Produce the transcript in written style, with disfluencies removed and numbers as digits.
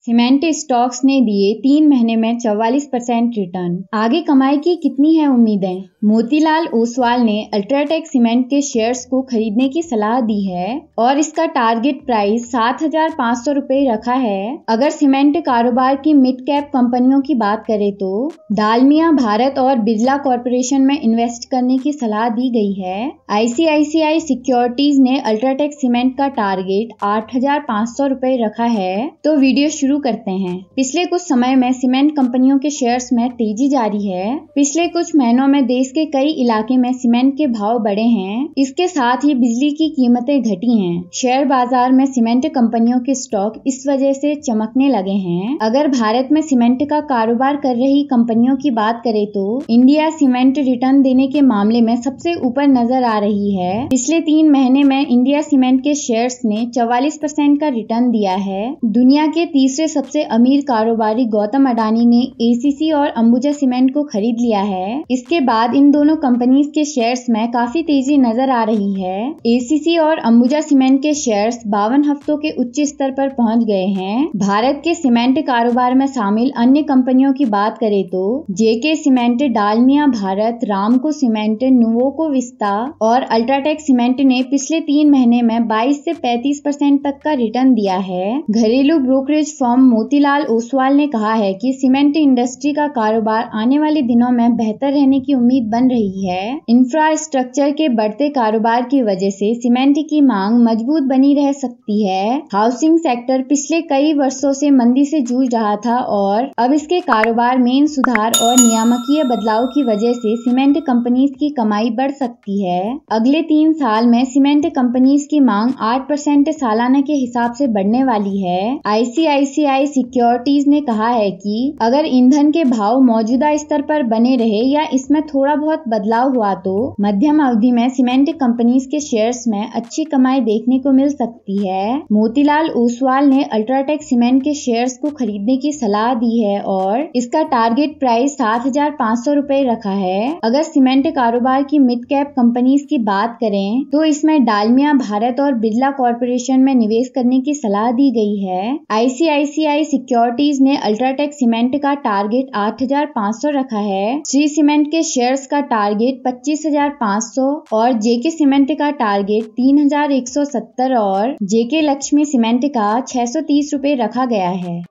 Cement stocks ने दिए 3 महीने में 44% रिटर्न। आगे कमाई की कितनी है उम्मीदें? मोतीलाल ओसवाल ने अल्ट्राटेक सीमेंट के शेयर्स को खरीदने की सलाह दी है और इसका टारगेट प्राइस 7,500 रुपए रखा है। अगर सीमेंट कारोबार की मिड कैप कंपनियों की बात करें तो डालमिया भारत और बिरला कॉरपोरेशन में इन्वेस्ट करने की सलाह दी गई है। ICICI सिक्योरिटीज ने अल्ट्राटेक सीमेंट का टारगेट 8,500 रुपए रखा है। तो वीडियो शुरू करते हैं। पिछले कुछ समय में सीमेंट कंपनियों के शेयर्स में तेजी जारी है। पिछले कुछ महीनों में देश के कई इलाके में सीमेंट के भाव बढ़े हैं। इसके साथ ही बिजली की कीमतें घटी हैं। शेयर बाजार में सीमेंट कंपनियों के स्टॉक इस वजह से चमकने लगे हैं। अगर भारत में सीमेंट का कारोबार कर रही कंपनियों की बात करें तो इंडिया सीमेंट रिटर्न देने के मामले में सबसे ऊपर नजर आ रही है। पिछले 3 महीने में इंडिया सीमेंट के शेयर्स ने 44% का रिटर्न दिया है। दुनिया के तीसरे सबसे अमीर कारोबारी गौतम अडानी ने ACC और अंबुजा सीमेंट को खरीद लिया है। इसके बाद इन दोनों कंपनीज के शेयर्स में काफी तेजी नजर आ रही है। ACC और अंबुजा सीमेंट के शेयर्स 52 हफ्तों के उच्च स्तर पर पहुंच गए हैं। भारत के सीमेंट कारोबार में शामिल अन्य कंपनियों की बात करें तो JK सीमेंट, डालमिया भारत, रामको सीमेंट, नुवोको विस्ता और अल्ट्राटेक सीमेंट ने पिछले 3 महीने में 22 से 35% तक का रिटर्न दिया है। घरेलू ब्रोकरेज फर्म मोतीलाल ओसवाल ने कहा है कि सीमेंट इंडस्ट्री का कारोबार आने वाले दिनों में बेहतर रहने की उम्मीद बन रही है। इंफ्रास्ट्रक्चर के बढ़ते कारोबार की वजह से सीमेंट की मांग मजबूत बनी रह सकती है। हाउसिंग सेक्टर पिछले कई वर्षों से मंदी से जूझ रहा था और अब इसके कारोबार में सुधार और नियामकीय बदलाव की वजह से सीमेंट कंपनीज की कमाई बढ़ सकती है। अगले 3 साल में सीमेंट कंपनीज की मांग 8% सालाना के हिसाब से बढ़ने वाली है। ICICI सिक्योरिटीज ने कहा है कि अगर ईंधन के भाव मौजूदा स्तर पर बने रहे या इसमें थोड़ा बहुत बदलाव हुआ तो मध्यम अवधि में सीमेंट कंपनीज के शेयर्स में अच्छी कमाई देखने को मिल सकती है। मोतीलाल ओसवाल ने अल्ट्राटेक सीमेंट के शेयर्स को खरीदने की सलाह दी है और इसका टारगेट प्राइस 7,500 रुपए रखा है। अगर सीमेंट कारोबार की मिड कैप कंपनीज की बात करें तो इसमें डालमिया भारत और बिरला कॉरपोरेशन में निवेश करने की सलाह दी गई है। ICICI सिक्योरिटीज ने अल्ट्राटेक सीमेंट का टारगेट 8,500 रखा है। श्री सीमेंट के शेयर्स का टारगेट 25,500 और JK सीमेंट का टारगेट 3,170 और JK लक्ष्मी सीमेंट का 630 रुपए रखा गया है।